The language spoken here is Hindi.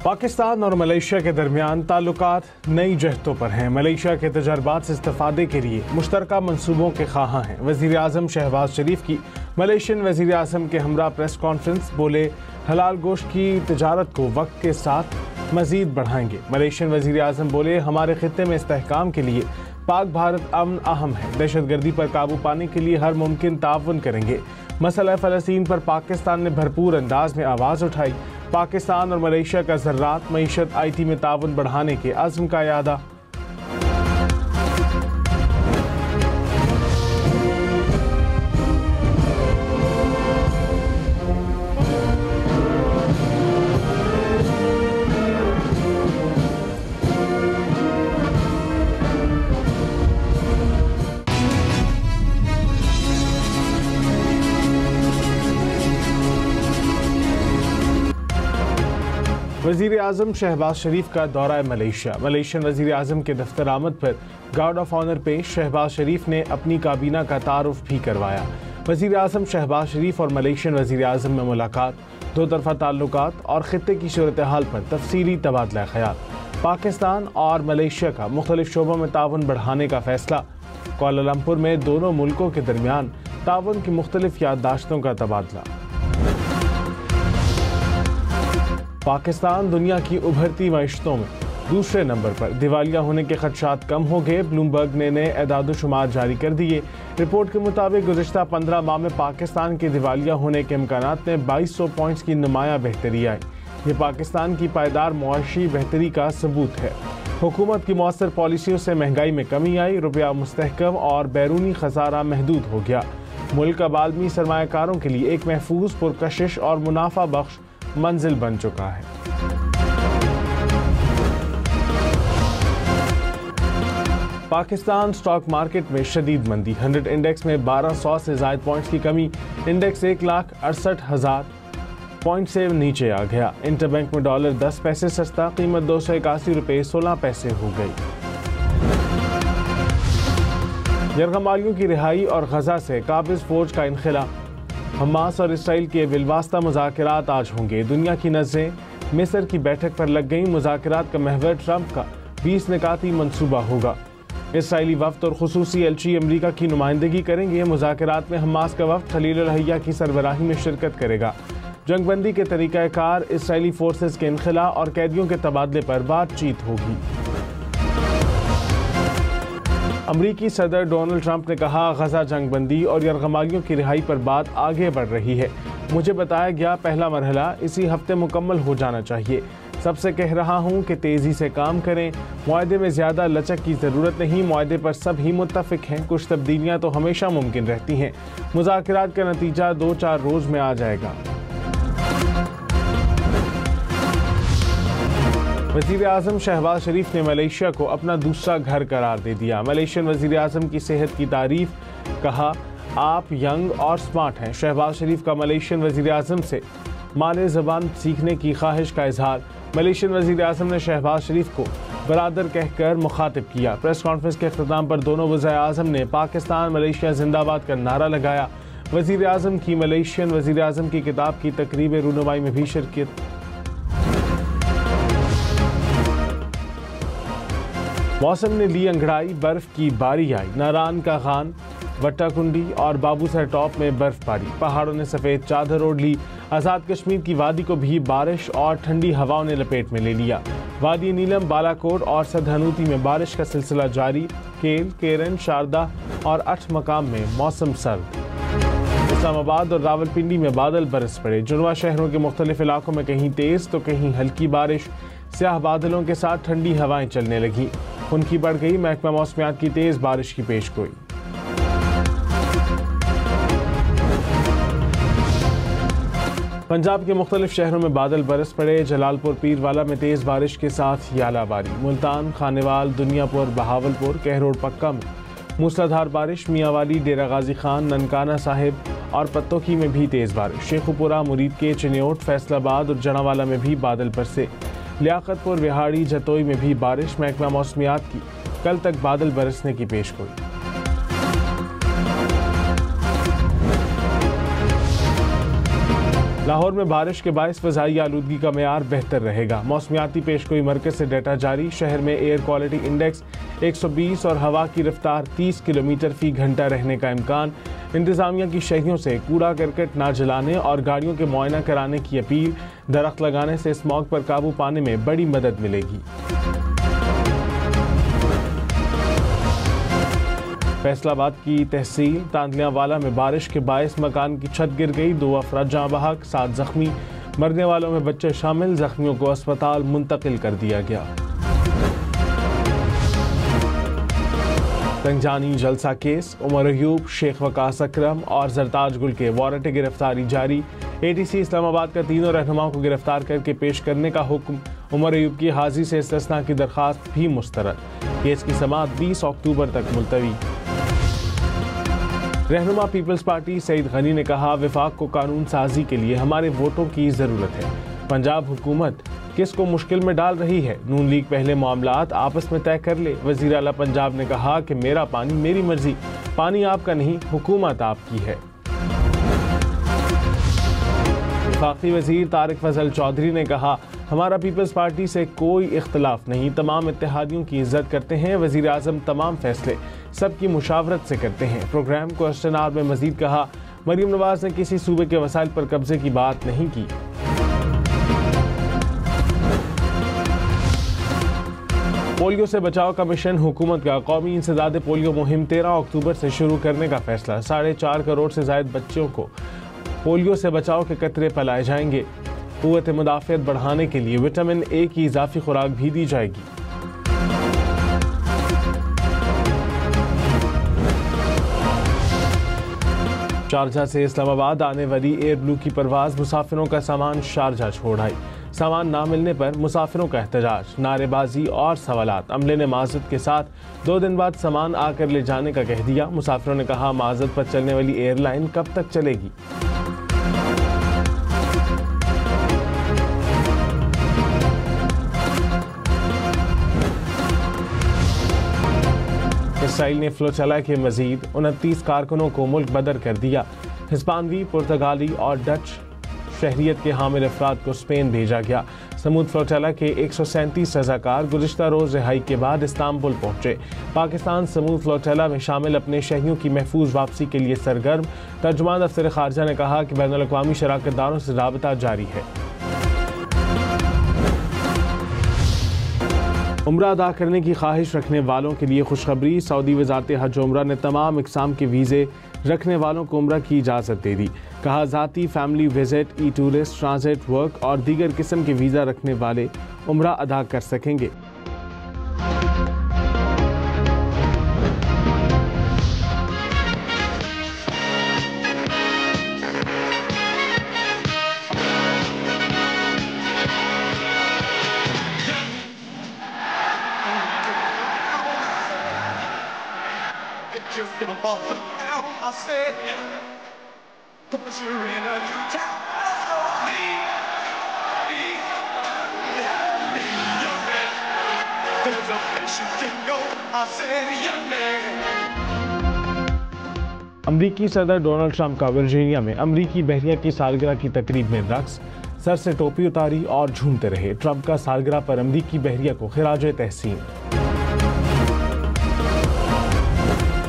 पाकिस्तान और मलेशिया के दरमियान ताल्लुकात नई जहतों पर हैं। मलेशिया के तजर्बात से इस्तेफादे के लिए मुश्तरका मंसूबों के ख्वाहां हैं। वज़ीर आज़म शहबाज शरीफ की मलेशियन वज़ीर आज़म के हमरा प्रेस कॉन्फ्रेंस, बोले हलाल गोश्त की तजारत को वक्त के साथ मज़ीद बढ़ाएंगे। मलेशियन वज़ीर आज़म बोले हमारे खित्ते में इस्तेहकाम के लिए पाक भारत अमन अहम है। दहशत गर्दी पर काबू पाने के लिए हर मुमकिन ताउन करेंगे। मसला फ़लस्तीन पर पाकिस्तान ने भरपूर अंदाज में आवाज़ उठाई। पाकिस्तान और मलेशिया का ज़राअत, मईशत, IT में ताउन बढ़ाने के अज़्म का यादा। वज़ीर आज़म शहबाज शरीफ का दौरा मलेशिया। मलेशियन वज़ीर आज़म के दफ्तर आमद पर गार्ड ऑफ ऑनर पेश। शहबाज शरीफ ने अपनी काबीना का तारुफ भी करवाया। वज़ीर आज़म शहबाज शरीफ और मलेशियन वज़ीर आज़म में मुलाकात, दो तरफ़ा ताल्लुकात और ख़ित्ते की सूरत हाल पर तफसीली तबादला ख्याल। पाकिस्तान और मलेशिया का मुख्तलिफ शोबों में ताउन बढ़ाने का फ़ैसला। कुआलालंपुर में दोनों मुल्कों के दरमियान ताउन की मुख्तलिफ याददाश्तों का तबादला। पाकिस्तान दुनिया की उभरती मईशतों में दूसरे नंबर पर, दिवालिया होने के खदशात कम हो गए। ब्लूमबर्ग ने नए एदाद-ओ-शुमार जारी कर दिए। रिपोर्ट के मुताबिक गुज़िश्ता 15 माह में पाकिस्तान के दिवालिया होने के इम्कानात में 2200 पॉइंट्स की नुमाया बेहतरी आई। ये पाकिस्तान की पायदार मुआशी बेहतरी का सबूत है। हुकूमत की मौसर पॉलिसियों से महंगाई में कमी आई। रुपया मुस्तहकम और बैरूनी खसारा महदूद हो गया। मुल्क अब आलमी सरमायाकारों के लिए एक महफूज, पुरकशिश और मुनाफा बख्श मंजिल बन चुका है। पाकिस्तान स्टॉक मार्केट में शदीद मंदी। 100 इंडेक्स में 1200 से ज़ायद पॉइंट्स की कमी। इंडेक्स 1,68,000 पॉइंट से नीचे आ गया। इंटरबैंक में डॉलर 10 पैसे सस्ता, कीमत 281 रुपये 16 पैसे हो गई। यरगमालियों की रिहाई और गजा से काबिज फौज का इनखला। हमास और इसराइल के बिलवास्ता मुज़ाकरात आज होंगे। दुनिया की नज़रें मिस्र की बैठक पर लग गई। मुज़ाकरात का महवर ट्रंप का 20 निकाती मंसूबा होगा। इसराइली वफ्द और खुसूसी एलची अमरीका की नुमाइंदगी करेंगे। मुज़ाकरात में हमास का वफ्द खलील अल-हय्या की सरबराही में शिरकत करेगा। जंगबंदी के तरीक़ाकार, इसराइली फोर्सेस के इनखला और कैदियों के तबादले पर बातचीत होगी। अमरीकी सदर डोनाल्ड ट्रंप ने कहा गजा जंगबंदी और यरगमालियों की रिहाई पर बात आगे बढ़ रही है। मुझे बताया गया पहला मरहला इसी हफ्ते मुकम्मल हो जाना चाहिए। सबसे कह रहा हूं कि तेज़ी से काम करें। मुआहदे में ज़्यादा लचक की ज़रूरत नहीं। मुआहदे पर सब ही मुत्तफ़िक हैं। कुछ तब्दीलियाँ तो हमेशा मुमकिन रहती हैं। मुज़ाकरात का नतीजा 2-4 रोज़ में आ जाएगा। वज़ीर आज़म शहबाज शरीफ ने मलेशिया को अपना दूसरा घर करार दे दिया। मलेशियन वज़ीर आज़म की सेहत की तारीफ, कहा आप यंग और स्मार्ट हैं। शहबाज शरीफ का मलेशियन वज़ीर आज़म से माले ज़बान सीखने की ख्वाहिश का इजहार। मलेशियन वज़ीर आज़म ने शहबाज शरीफ को बरादर कहकर मुखातिब किया। प्रेस कॉन्फ्रेंस के अख्ताम पर दोनों वज़ीर आज़म ने पाकिस्तान मलेशिया जिंदाबाद का नारा लगाया। वज़ीर आज़म की मलेशियन वज़ीर आज़म की किताब की तकरीब रूनुमाई में भी शिरकत। मौसम ने ली अंगड़ाई, बर्फ की बारी आई। नारान का खान, वट्टाकुंडी और बाबूसर टॉप में बर्फबारी। पहाड़ों ने सफ़ेद चादर ओढ़ ली। आज़ाद कश्मीर की वादी को भी बारिश और ठंडी हवाओं ने लपेट में ले लिया। वादी नीलम, बालाकोट और सदहनूती में बारिश का सिलसिला जारी। केल, केरन, शारदा और 8 मकाम में मौसम सर्द। इस्लामाबाद और रावलपिंडी में बादल बरस पड़े। जुड़वा शहरों के मुख्तलिफ इलाकों में कहीं तेज़ तो कहीं हल्की बारिश। स्याह बादलों के साथ ठंडी हवाएं चलने लगीं। उनकी बढ़ गई। महकमा मौसमियात की तेज़ बारिश की पेशगोई। पंजाब के मुख्तलिफ शहरों में बादल बरस पड़े। जलालपुर, पीरवाला में तेज़ बारिश के साथ यालाबारी। मुल्तान, खानेवाल, दुनियापुर, बहावलपुर, कहरोड पक्का में मूसलाधार बारिश। मियांवाली, डेरा गाजी खान, ननकाना साहिब और पत्तोकी में भी तेज़ बारिश। शेखुपुरा, मुरीद के, चिन्योट, फैसलाबाद और जनावाला में भी बादल बरसे। लियाकतपुर, विहाड़ी, जतोई में भी बारिश। महकमा मौसमियात की कल तक बादल बरसने की पेशगोई। लाहौर में बारिश के बायस फ़ज़ाई आलूदगी का मेयार बेहतर रहेगा। मौसमियाती पेशगोई मरकज़ से डेटा जारी। शहर में एयर क्वालिटी इंडेक्स 120 और हवा की रफ्तार 30 किलोमीटर फ़ी घंटा रहने का इम्कान। इंतज़ामिया की शहरियों से कूड़ा करकट ना जलाने और गाड़ियों के मुआयना कराने की अपील। दरख्त लगाने से स्मॉग पर काबू पाने में बड़ी मदद मिलेगी। फैसलाबाद की तहसील तांदलियावाला में बारिश के बायस मकान की छत गिर गई। 2 अफराद जाँ बहक, 7 जख्मी। मरने वालों में बच्चे शामिल। जख्मियों को अस्पताल मुंतकिल कर दिया गया। तंजानी जलसा केस, उमर अयूब, शेख वकास अकरम और जरताज गुल के वारंट गिरफ्तारी जारी। ATC इस्लामाबाद का तीनों रहनुमाओं को गिरफ्तार करके पेश करने का हुक्म। उमर अयूब की हाजिर से इस्तिस्ना की दरख्वास्त भी मुस्तरद। केस की समाअत 20 अक्टूबर तक मुलतवी। रहनुमा पीपल्स पार्टी सईद गनी ने कहा, विफाक को कानून साजी के लिए हमारे वोटों की ज़रूरत है। पंजाब हुकूमत किसको मुश्किल में डाल रही है? नून लीग पहले मामलात आपस में तय कर ले। वज़ीर आला पंजाब ने कहा कि मेरा पानी मेरी मर्जी, पानी आपका नहीं, हुकूमत आपकी है। वफाकी वज़ीर तारिक फजल चौधरी ने कहा, हमारा पीपल्स पार्टी से कोई इख्तलाफ नहीं, तमाम इत्तेहादियों की इज्जत करते हैं। वज़ीर आज़म तमाम फैसले सबकी मुशावरत से करते हैं। प्रोग्राम क्वेश्चन आवर में मजीद कहा, मरीम नवाज ने किसी सूबे के वसाइल पर कब्जे की बात नहीं की। पोलियो से बचाव का मिशन हुकूमत का। कौमी इंसदाद पोलियो मुहिम 13 अक्टूबर से शुरू करने का फैसला। 4.5 करोड़ से ज़ायद बच्चों को पोलियो से बचाव के कतरे पिलाए जाएंगे। क़ुव्वत मुदाफ़ियत बढ़ाने के लिए विटामिन ए की इजाफी खुराक भी दी जाएगी। शारजा से इस्लामाबाद आने वाली एयर ब्लू की परवाज़, मुसाफिरों का सामान शारजा छोड़ आई। सामान ना मिलने पर मुसाफिरों का एहतजाज, नारेबाजी और सवालात। अमले ने माज़रत के साथ 2 दिन बाद सामान आकर ले जाने का कह दिया। मुसाफिरों ने कहा, माज़रत पर चलने वाली एयरलाइन कब तक चलेगी? इसराइल ने फ्लोचला के मजीद 29 कारकुनों को मुल्क बदर कर दिया। हिस्पानवी, पुर्तगाली और डच शहरियत के हामिल अफराद को स्पेन भेजा गया। समूद फ्लोचला के 137 रज़ाकार गुज़िश्ता रोज़ रिहाई के बाद इस्तांबुल पहुंचे। पाकिस्तान समूद फ्लोचला में शामिल अपने शहरियों की महफूज वापसी के लिए सरगर्म। तर्जुमान दफ्तर ख़ारजा ने कहा कि बैनुल अक़वामी शराकतदारों से राबता जारी है। उम्रा अदा करने की ख्वाहिश रखने वालों के लिए खुशखबरी। सऊदी वज़ारत हज उम्रा ने तमाम इक़साम के वीज़े रखने वालों को उम्रा की इजाज़त दे दी। कहा, ज़ाती, फैमिली विजिट, ई टूरिस्ट, ट्रांजिट, वर्क और दीगर किस्म के वीज़ा रखने वाले उम्रा अदा कर सकेंगे। अमरीकी सदर डोनाल्ड ट्रंप का वर्जीनिया में अमरीकी बहरिया की सालगिरह की तकरीब में रक्स, सर से टोपी उतारी और झूमते रहे। ट्रंप का सालगिरह पर अमरीकी बहरिया को खिराज तहसीन।